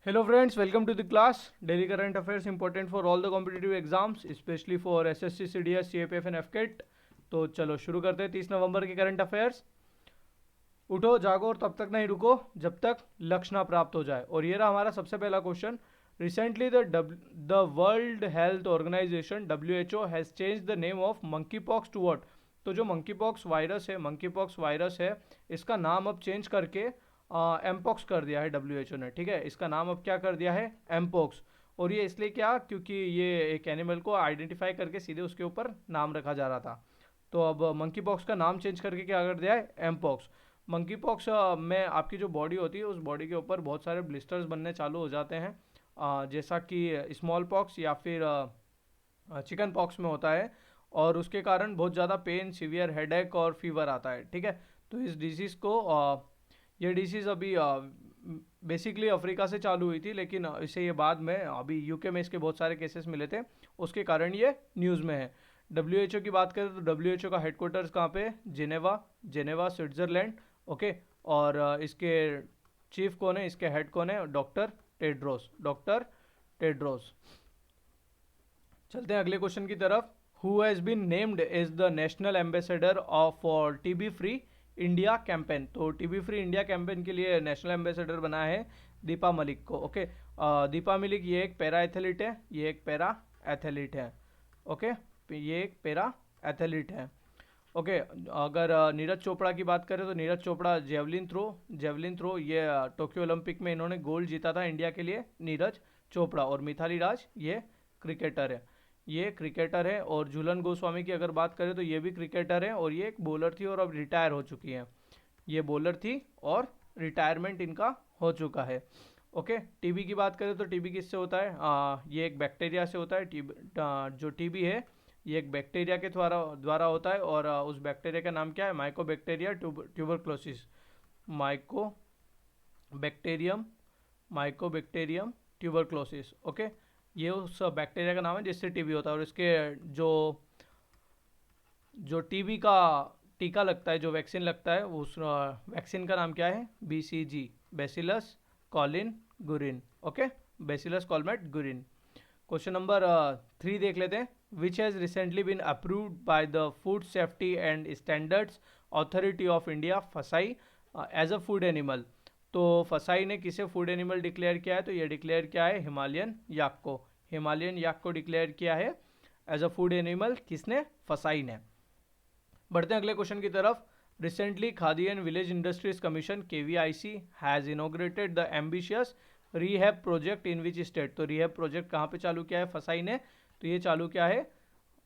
Hello friends, welcome to the class. Daily current affairs important for all the competitive exams, especially for SSC, CDS, CAPF and FCAT. तो चलो शुरू करते हैं 30 नवंबर के current affairs. उठो जागो और तब तक नहीं रुको जब तक लक्ष्य ना प्राप्त हो जाए। और ये रहा हमारा सबसे पहला question. Recently the World Health Organization WHO has changed the name of monkey pox to what. तो जो मंकी पॉक्स वायरस है इसका नाम अब चेंज करके एमपॉक्स कर दिया है WHO ने। ठीक है, इसका नाम अब क्या कर दिया है, एमपॉक्स। और ये इसलिए क्या, क्योंकि ये एक एनिमल को आइडेंटिफाई करके सीधे उसके ऊपर नाम रखा जा रहा था। तो अब मंकी पॉक्स का नाम चेंज करके क्या कर दिया है, एमपॉक्स। मंकी पॉक्स में आपकी जो बॉडी होती है उस बॉडी के ऊपर बहुत सारे ब्लिस्टर्स बनने चालू हो जाते हैं, जैसा कि स्मॉल पॉक्स या फिर चिकन पॉक्स में होता है। और उसके कारण बहुत ज़्यादा पेन, सीवियर हेडेक और फीवर आता है। ठीक है, तो इस डिजीज़ को ये डिसीज़ अभी बेसिकली अफ्रीका से चालू हुई थी, लेकिन इसे ये बाद में अभी यूके में इसके बहुत सारे केसेस मिले थे, उसके कारण ये न्यूज़ में है। WHO की बात करें तो WHO का हेडक्वार्टर्स कहाँ पे, जेनेवा स्विट्ज़रलैंड। ओके, और इसके चीफ कौन है, इसके हेड कौन है, डॉक्टर टेड्रोस। चलते हैं अगले क्वेश्चन की तरफ। Who has been named as the national ambassador of for TB free India campaign. तो TB फ्री इंडिया कैंपेन के लिए नेशनल एम्बेसडर बना है दीपा मलिक को। ओके, दीपा मलिक ये एक पैरा एथलीट है, ओके, ये एक पैरा एथलीट है। ओके, अगर नीरज चोपड़ा की बात करें तो नीरज चोपड़ा जेवलिन थ्रो ये टोक्यो ओलंपिक में इन्होंने गोल्ड जीता था इंडिया के लिए, नीरज चोपड़ा। और मिथाली राज ये क्रिकेटर है। और झूलन गोस्वामी की अगर बात करें तो ये भी क्रिकेटर है, और ये एक बॉलर थी और अब रिटायर हो चुकी है। ये बॉलर थी और रिटायरमेंट इनका हो चुका है। ओके, टीबी की बात करें तो टीबी किससे होता है, ये एक बैक्टीरिया से होता है। जो टीबी है ये एक बैक्टीरिया के द्वारा होता है, और उस बैक्टीरिया का नाम क्या है, माइको बैक्टीरियम ट्यूबरक्लोसिस। ओके, ये उस बैक्टीरिया का नाम है जिससे टीबी होता है। और इसके जो जो टीबी का टीका लगता है, जो वैक्सीन लगता है, उस वैक्सीन का नाम क्या है, BCG, bacillus Colin Guerin. Okay, bacillus Calmette Guerin. Question number 3 देख लेते हैं। Which has recently been approved by the Food Safety and Standards Authority of India, FSSAI, as a food animal. तो फसाई ने किसे फूड एनिमल डिक्लेयर किया है, तो ये डिक्लेयर किया है हिमालयन याक को डिक्लेयर किया है एज अ फूड एनिमल। किसने, फसाई ने। बढ़ते हैं अगले क्वेश्चन की तरफ। Recently khadi and village industries commission KVIC has inaugurated the ambitious rehab project in which state. तो रीहैब प्रोजेक्ट कहाँ पे चालू किया है फसाई ने, तो ये चालू किया है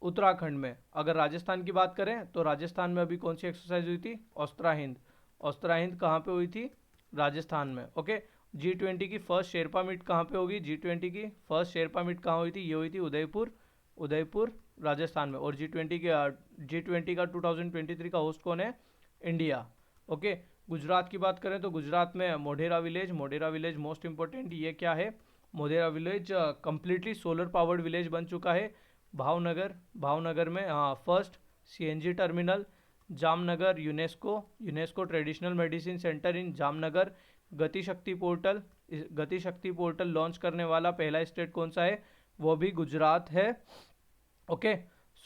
उत्तराखंड में। अगर राजस्थान की बात करें तो राजस्थान में अभी कौन सी एक्सरसाइज हुई थी, ऑस्त्रा हिंद कहाँ पे हुई थी, राजस्थान में। ओके, G20 की फर्स्ट शेरपा मीट कहाँ पे होगी, G20 की फर्स्ट शेरपा मीट कहाँ हुई थी, ये हुई थी उदयपुर राजस्थान में। और G20 का 2023 का होस्ट कौन है, इंडिया। ओके, गुजरात की बात करें तो गुजरात में मोढेरा विलेज मोस्ट इंपॉर्टेंट, ये क्या है, Modhera village completely solar powered village बन चुका है। भावनगर में first CNG terminal. Jamnagar UNESCO traditional medicine centre in Jamnagar. Gati Shakti portal launch करने वाला पहला स्टेट कौन सा है, वो भी गुजरात है। ओके,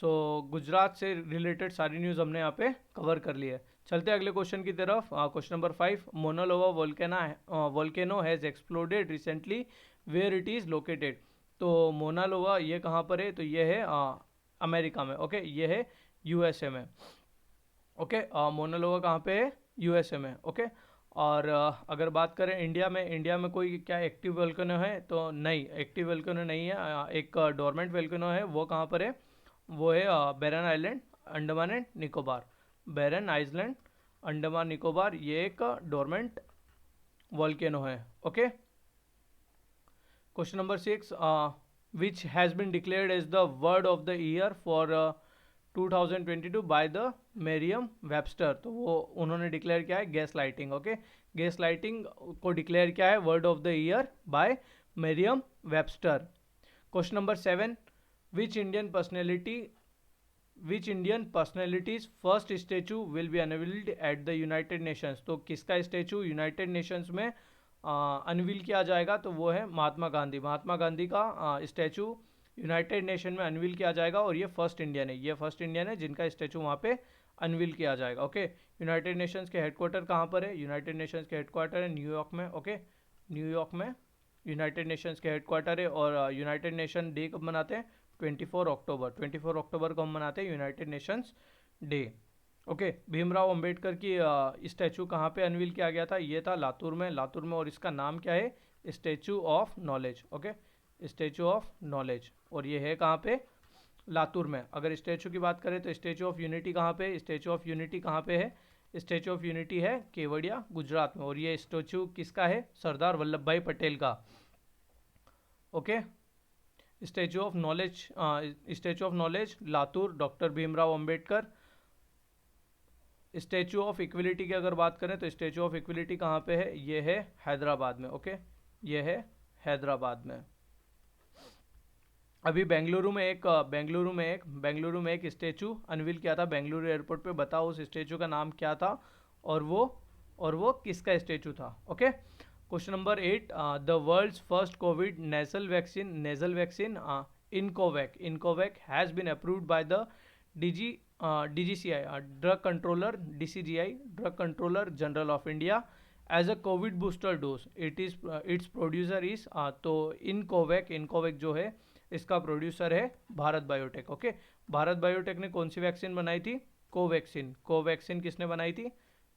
सो गुजरात से रिलेटेड सारी न्यूज़ हमने यहाँ पे कवर कर ली है। चलते हैं अगले क्वेश्चन की तरफ। Question number 5, Mauna Loa volcano has exploded recently, where it is located. तो मोनालोवा ये कहाँ पर है, तो ये है अमेरिका में। ओके, ये है USA में। ओके, मोनालोवा कहाँ पे है, USA में। ओके, और अगर बात करें इंडिया में कोई क्या एक्टिव वोल्केनो है, तो नहीं, एक्टिव वोल्केनो नहीं है। एक डोरमेंट वोल्केनो है, वो कहाँ पर है, वो है Barren Island, Andaman and Nicobar. Barren Island, Andaman Nicobar, ये एक डोरमेंट वोल्केनो है। Okay, question number 6, which has been declared as the word of the year for 2022 by the Merriam Webster. तो वो उन्होंने डिक्लेयर किया है gaslighting. Okay, gaslighting को declare किया है word of the year by Merriam Webster. Question number 7, which Indian personalities first statue will B unveiled at the United Nations. तो किसका स्टेचू यूनाइटेड नेशंस में unveil किया जाएगा तो वो है महात्मा गांधी। महात्मा गांधी का स्टैचू यूनाइटेड नेशन में अनवील किया जाएगा और ये फर्स्ट इंडियन है, ये फर्स्ट इंडियन है जिनका स्टैचू वहाँ पे अनवील किया जाएगा। ओके, यूनाइटेड नेशंस के हेडक्वार्टर कहाँ पर है? यूनाइटेड नेशंस के हेडक्वार्टर है न्यूयॉर्क में। ओके, न्यूयॉर्क में यूनाइटेड नेशंस के हेडक्वार्टर है। और यूनाइटेड नेशन डे कब मनाते हैं? 24 अक्टूबर। 24 अक्टूबर को हम मनाते हैं United Nations day. Okay, Bhimrao Ambedkar की स्टैचू कहाँ पे अनवील किया गया था? ये था लातूर में, लातूर में। और इसका नाम क्या है? Statue of knowledge. Okay, statue of knowledge. और ये है कहाँ पे? लातूर में। अगर स्टैचू की बात करें तो स्टैचू ऑफ यूनिटी कहाँ पे? स्टैचू ऑफ यूनिटी कहाँ पे है? स्टैचू ऑफ यूनिटी है केवड़िया, गुजरात में। और ये स्टैचू किसका है? सरदार वल्लभ भाई पटेल का। Okay, statue of knowledge, statue of knowledge Latur, doctor Bhimrao Ambedkar. Statue of equality की अगर बात करें तो स्टैचू ऑफ इक्वलिटी कहाँ पे है? ये है हैदराबाद में। ओके, ये है हैदराबाद में। अभी बेंगलुरु में एक स्टैचू अनवील किया था बेंगलुरु एयरपोर्ट पे। बताओ उस स्टैचू का नाम क्या था और वो किसका स्टैचू था? Okay, question number 8, the world's first Covid nasal vaccine Incovacc has been approved by the DGCI drug controller general of India as a Covid booster dose. Its producer is, तो इनकोवैक जो है इसका प्रोड्यूसर है भारत बायोटेक। ओके, भारत बायोटेक ने कौन सी vaccine बनाई थी? Covaxin किसने बनाई थी?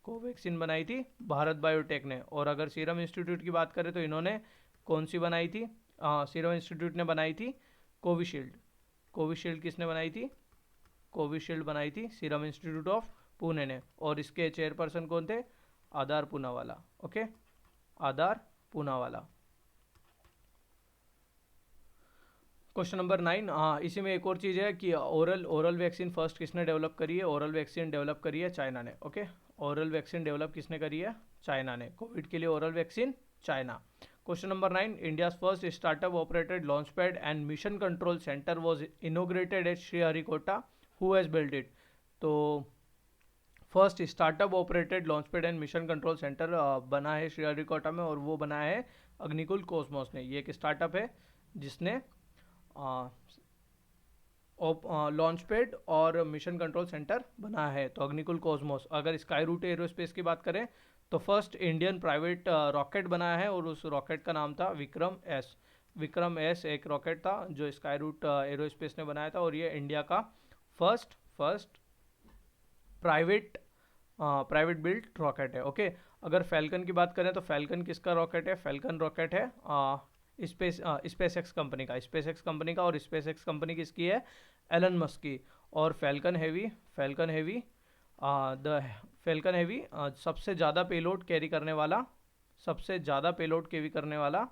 कोवैक्सीन बनाई थी भारत बायोटेक ने। और अगर सीरम इंस्टीट्यूट की बात करें तो इन्होंने कौन सी बनाई थी? सीरम इंस्टीट्यूट ने बनाई थी कोविशील्ड किसने बनाई थी? कोविशील्ड बनाई थी सीरम इंस्टीट्यूट ऑफ पुणे ने। और इसके चेयरपर्सन कौन थे? आधार पूनावाला। ओके, आधार पूनावाला। क्वेश्चन नंबर 9, इसी में एक और चीज़ है कि ओरल वैक्सीन फर्स्ट किसने डेवलप करी है? ओरल वैक्सीन डेवलप करी है चाइना ने। ओके, ओरल वैक्सीन डेवलप किसने करी है? चाइना ने। कोविड के लिए oral vaccine China. Question number 9, India's first startup operated launch pad and mission control centre was inaugurated at Sriharikota. Who has build it? तो first startup operated launch pad and mission control centre बना है श्रीहरिकोटा में और वो बना है Agnikul Cosmos ने। ये एक स्टार्टअप है जिसने लॉन्च पैड और मिशन कंट्रोल सेंटर बना है, तो अग्निकुल कॉस्मोस। अगर स्काई रूट एरोस्पेस की बात करें तो फर्स्ट इंडियन प्राइवेट रॉकेट बनाया है और उस रॉकेट का नाम था विक्रम एस एक रॉकेट था जो स्काई रूट एरोस्पेस ने बनाया था। और ये इंडिया का फर्स्ट प्राइवेट बिल्ड रॉकेट है। ओके, अगर फैल्कन की बात करें तो फैल्कन किसका रॉकेट है? फैल्कन रॉकेट है स्पेस एक्स कंपनी का। और स्पेस एक्स कंपनी किसकी है? एलन मस्क की। और फैल्कन हैवी सबसे ज़्यादा पेलोड कैरी करने वाला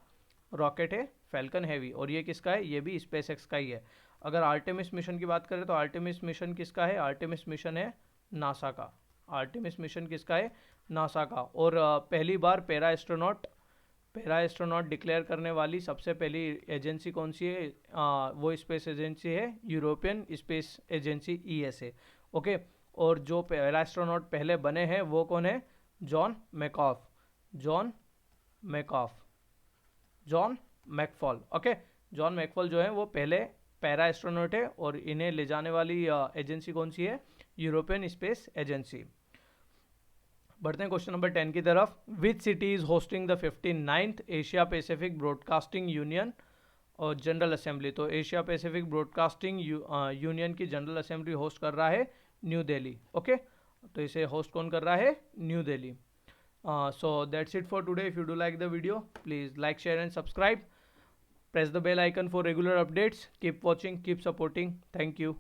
रॉकेट है फैल्कन हैवी। और ये किसका है? ये भी स्पेस एक्स का ही है। अगर आर्टेमिस मिशन की बात करें तो आर्टेमिस मिशन किसका है? आर्टेमिस मिशन है नासा का। आर्टेमिस मिशन किसका है? नासा का। और पहली बार पैरा एस्ट्रोनॉट डिक्लेयर करने वाली सबसे पहली एजेंसी कौन सी है? वो स्पेस एजेंसी है European space agency ESA। Okay, और जो पैरा एस्ट्रोनॉट पहले बने हैं वो कौन है? John McFaul. Okay, John McFaul जो है वो पहले पैरा एस्ट्रोनॉट है और इन्हें ले जाने वाली एजेंसी कौन सी है? European space agency. बढ़ते हैं क्वेश्चन नंबर 10 की तरफ। Which city is hosting the 59th Asia Pacific broadcasting union और जनरल असेंबली? तो एशिया पैसिफिक ब्रॉडकास्टिंग यूनियन की जनरल असेंबली होस्ट कर रहा है न्यू दिल्ली। ओके, तो इसे होस्ट कौन कर रहा है? New Delhi. So that's it for today. If you do like the video please like, share and subscribe. Press the bell icon for regular updates. Keep watching, keep supporting. Thank you.